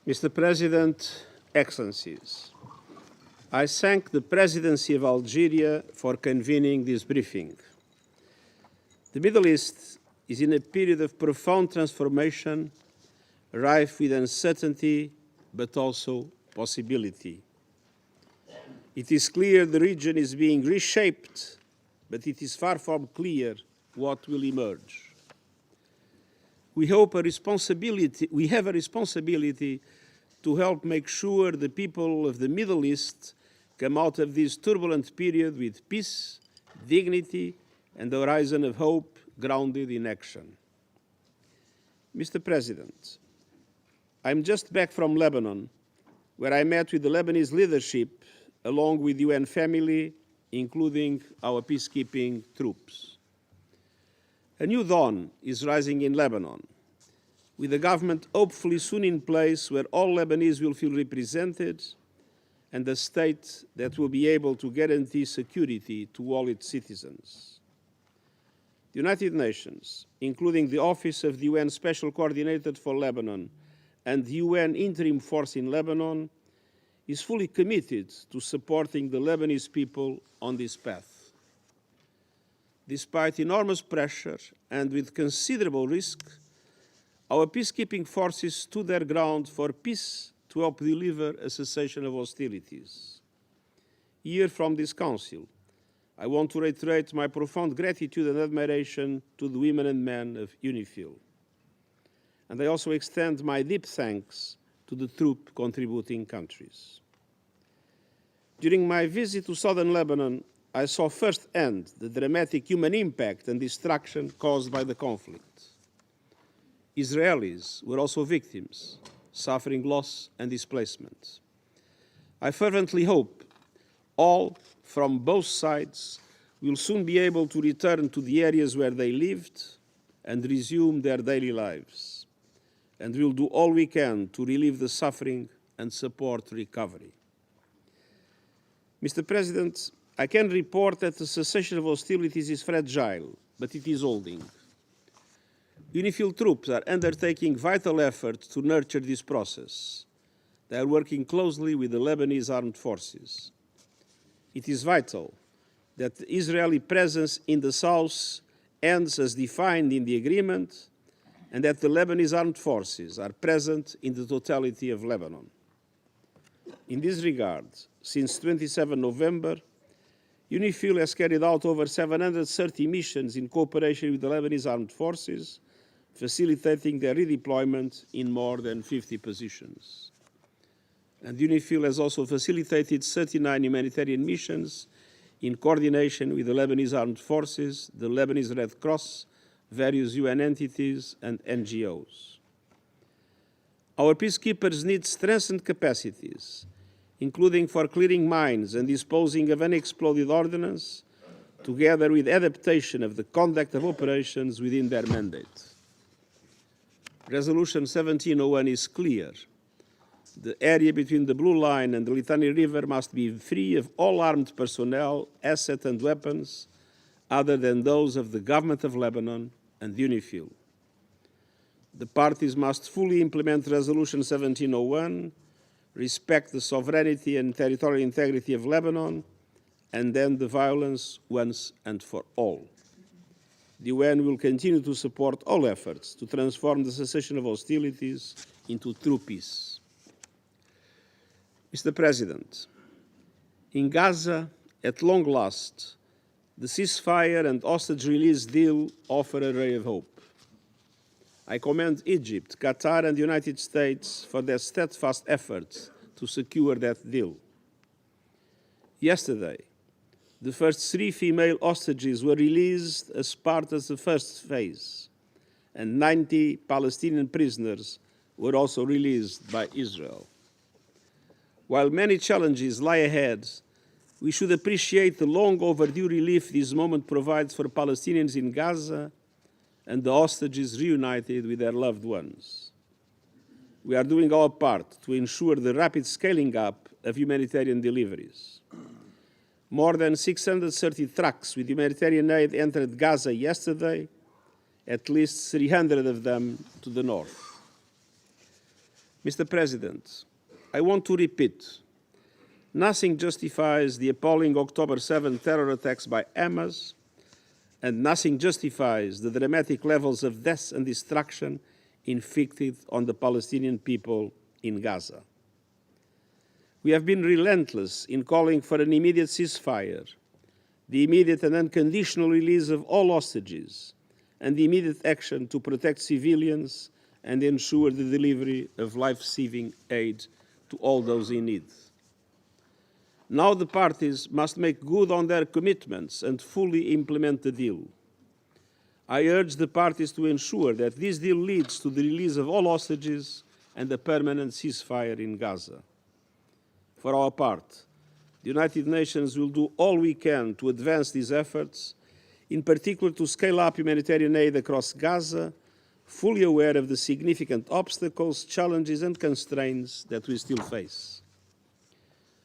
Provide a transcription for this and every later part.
Mr. President, Excellencies, I thank the Presidency of Algeria for convening this briefing. The Middle East is in a period of profound transformation, rife with uncertainty, but also possibility. It is clear the region is being reshaped, but it is far from clear what will emerge. We have a responsibility to help make sure the people of the Middle East come out of this turbulent period with peace, dignity, and a horizon of hope grounded in action. Mr. President, I'm just back from Lebanon, where I met with the Lebanese leadership along with the UN family, including our peacekeeping troops. A new dawn is rising in Lebanon, with a government hopefully soon in place where all Lebanese will feel represented and a state that will be able to guarantee security to all its citizens. The United Nations, including the Office of the UN Special Coordinator for Lebanon and the UN Interim Force in Lebanon, is fully committed to supporting the Lebanese people on this path. Despite enormous pressure and with considerable risk, our peacekeeping forces stood their ground for peace to help deliver a cessation of hostilities. Here from this Council, I want to reiterate my profound gratitude and admiration to the women and men of UNIFIL. And I also extend my deep thanks to the troop contributing countries. During my visit to southern Lebanon, I saw firsthand the dramatic human impact and destruction caused by the conflict. Israelis were also victims, suffering loss and displacement. I fervently hope all from both sides will soon be able to return to the areas where they lived and resume their daily lives. And we'll do all we can to relieve the suffering and support recovery. Mr. President, I can report that the cessation of hostilities is fragile, but it is holding. UNIFIL troops are undertaking vital efforts to nurture this process. They are working closely with the Lebanese armed forces. It is vital that the Israeli presence in the south ends as defined in the agreement, and that the Lebanese armed forces are present in the totality of Lebanon. In this regard, since 27 November, UNIFIL has carried out over 730 missions in cooperation with the Lebanese armed forces, facilitating their redeployment in more than 50 positions. And UNIFIL has also facilitated 39 humanitarian missions in coordination with the Lebanese armed forces, the Lebanese Red Cross, various UN entities, and NGOs. Our peacekeepers need strengthened capacities, including for clearing mines and disposing of unexploded ordnance, together with adaptation of the conduct of operations within their mandate. Resolution 1701 is clear. The area between the Blue Line and the Litani River must be free of all armed personnel, assets, and weapons other than those of the Government of Lebanon and UNIFIL. The parties must fully implement Resolution 1701, respect the sovereignty and territorial integrity of Lebanon, and end the violence once and for all. The UN will continue to support all efforts to transform the cessation of hostilities into true peace. Mr. President, in Gaza, at long last, the ceasefire and hostage release deal offer a ray of hope. I commend Egypt, Qatar, and the United States for their steadfast efforts to secure that deal. Yesterday, the first 3 female hostages were released as part of the first phase, and 90 Palestinian prisoners were also released by Israel. While many challenges lie ahead, we should appreciate the long-overdue relief this moment provides for Palestinians in Gaza and the hostages reunited with their loved ones. We are doing our part to ensure the rapid scaling up of humanitarian deliveries. More than 630 trucks with humanitarian aid entered Gaza yesterday, at least 300 of them to the north. Mr. President, I want to repeat, nothing justifies the appalling October 7 terror attacks by Hamas, and nothing justifies the dramatic levels of death and destruction inflicted on the Palestinian people in Gaza. We have been relentless in calling for an immediate ceasefire, the immediate and unconditional release of all hostages, and the immediate action to protect civilians and ensure the delivery of life-saving aid to all those in need. Now the parties must make good on their commitments and fully implement the deal. I urge the parties to ensure that this deal leads to the release of all hostages and a permanent ceasefire in Gaza. For our part, the United Nations will do all we can to advance these efforts, in particular to scale up humanitarian aid across Gaza, fully aware of the significant obstacles, challenges and constraints that we still face.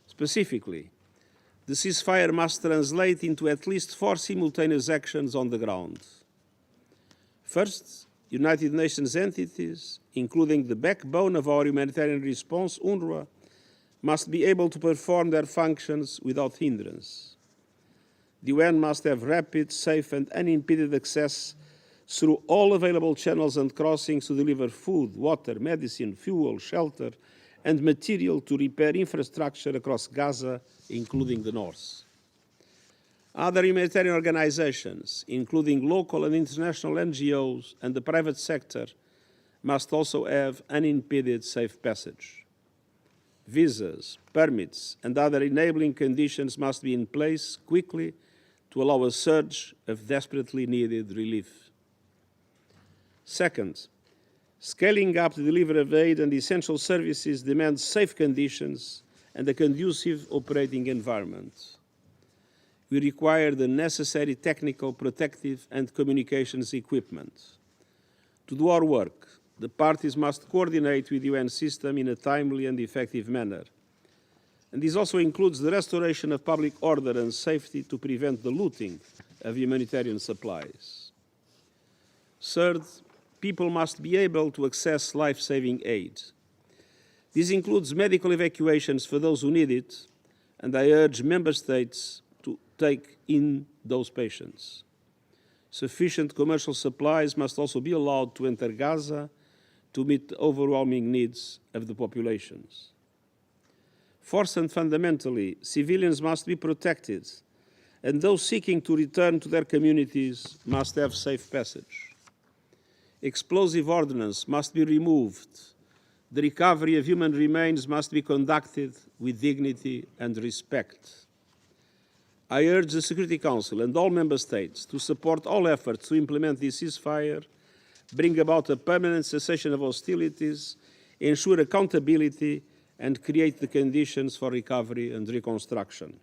Specifically, the ceasefire must translate into at least 4 simultaneous actions on the ground. First, United Nations entities, including the backbone of our humanitarian response, UNRWA, must be able to perform their functions without hindrance. The UN must have rapid, safe and unimpeded access through all available channels and crossings to deliver food, water, medicine, fuel, shelter and material to repair infrastructure across Gaza, including the north. Other humanitarian organizations, including local and international NGOs and the private sector, must also have unimpeded safe passage. Visas, permits, and other enabling conditions must be in place quickly to allow a surge of desperately needed relief. Second, scaling up the delivery of aid and essential services demands safe conditions and a conducive operating environment. We require the necessary technical, protective, and communications equipment. To do our work, the parties must coordinate with the UN system in a timely and effective manner. And this also includes the restoration of public order and safety to prevent the looting of humanitarian supplies. Third, people must be able to access life-saving aid. This includes medical evacuations for those who need it, and I urge member states to take in those patients. Sufficient commercial supplies must also be allowed to enter Gaza to meet the overwhelming needs of the populations. Fourth and fundamentally, civilians must be protected, and those seeking to return to their communities must have safe passage. Explosive ordnance must be removed. The recovery of human remains must be conducted with dignity and respect. I urge the Security Council and all member states to support all efforts to implement this ceasefire, bring about a permanent cessation of hostilities, ensure accountability, and create the conditions for recovery and reconstruction.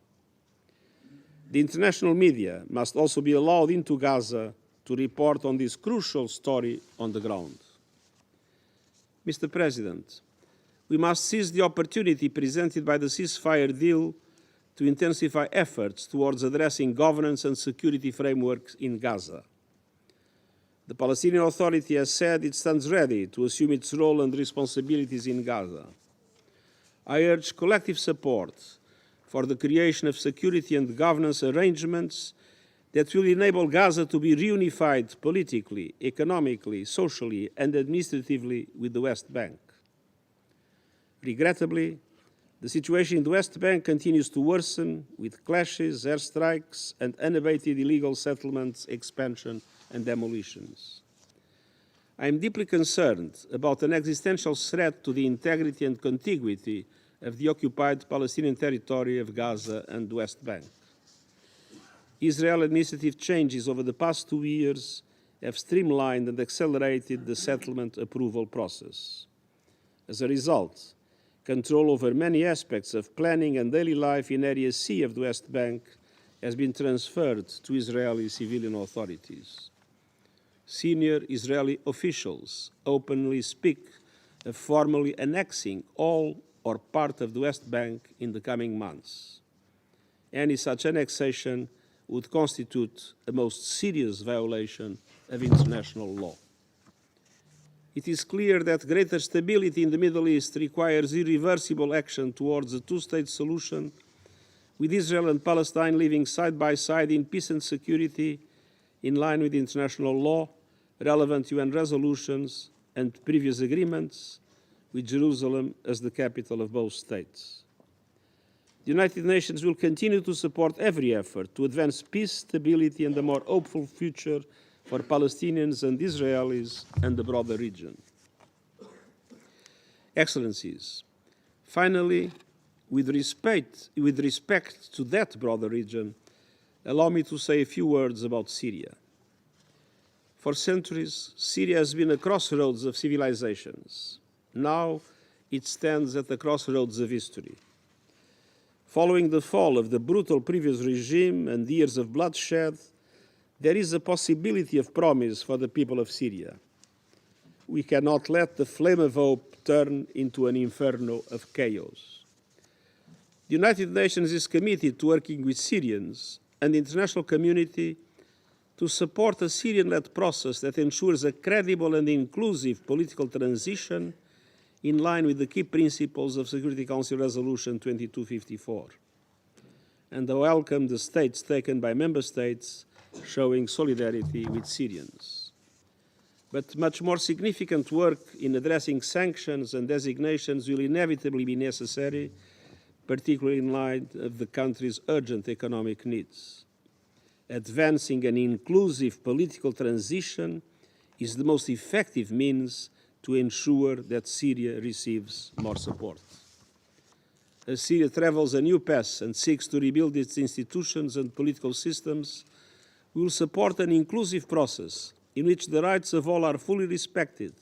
The international media must also be allowed into Gaza to report on this crucial story on the ground. Mr. President, we must seize the opportunity presented by the ceasefire deal to intensify efforts towards addressing governance and security frameworks in Gaza. The Palestinian Authority has said it stands ready to assume its role and responsibilities in Gaza. I urge collective support for the creation of security and governance arrangements that will enable Gaza to be reunified politically, economically, socially, and administratively with the West Bank. Regrettably, the situation in the West Bank continues to worsen with clashes, airstrikes, and unabated illegal settlements, expansion, and demolitions. I am deeply concerned about an existential threat to the integrity and contiguity of the occupied Palestinian territory of Gaza and the West Bank. Israeli administrative changes over the past 2 years have streamlined and accelerated the settlement approval process. As a result, control over many aspects of planning and daily life in Area C of the West Bank has been transferred to Israeli civilian authorities. Senior Israeli officials openly speak of formally annexing all or part of the West Bank in the coming months. Any such annexation would constitute a most serious violation of international law. It is clear that greater stability in the Middle East requires irreversible action towards a two-state solution, with Israel and Palestine living side by side in peace and security, in line with international law, relevant UN resolutions, and previous agreements, with Jerusalem as the capital of both states. The United Nations will continue to support every effort to advance peace, stability, and a more hopeful future for Palestinians and Israelis and the broader region. Excellencies, finally, with respect to that broader region, allow me to say a few words about Syria. For centuries, Syria has been a crossroads of civilizations. Now it stands at the crossroads of history. Following the fall of the brutal previous regime and years of bloodshed, there is a possibility of promise for the people of Syria. We cannot let the flame of hope turn into an inferno of chaos. The United Nations is committed to working with Syrians and the international community to support a Syrian-led process that ensures a credible and inclusive political transition in line with the key principles of Security Council Resolution 2254. And I welcome the steps taken by member states showing solidarity with Syrians. But much more significant work in addressing sanctions and designations will inevitably be necessary, particularly in light of the country's urgent economic needs. Advancing an inclusive political transition is the most effective means to ensure that Syria receives more support. As Syria travels a new path and seeks to rebuild its institutions and political systems, we will support an inclusive process in which the rights of all are fully respected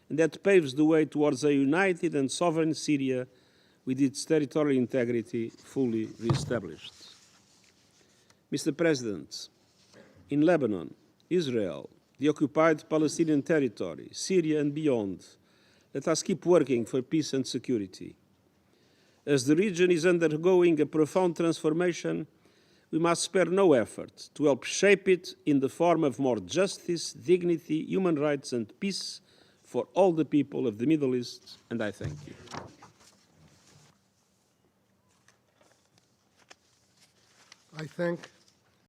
and that paves the way towards a united and sovereign Syria with its territorial integrity fully reestablished. Mr. President, in Lebanon, Israel, the occupied Palestinian territory, Syria and beyond, let us keep working for peace and security. As the region is undergoing a profound transformation, we must spare no effort to help shape it in the form of more justice, dignity, human rights, and peace for all the people of the Middle East, and I thank you. I thank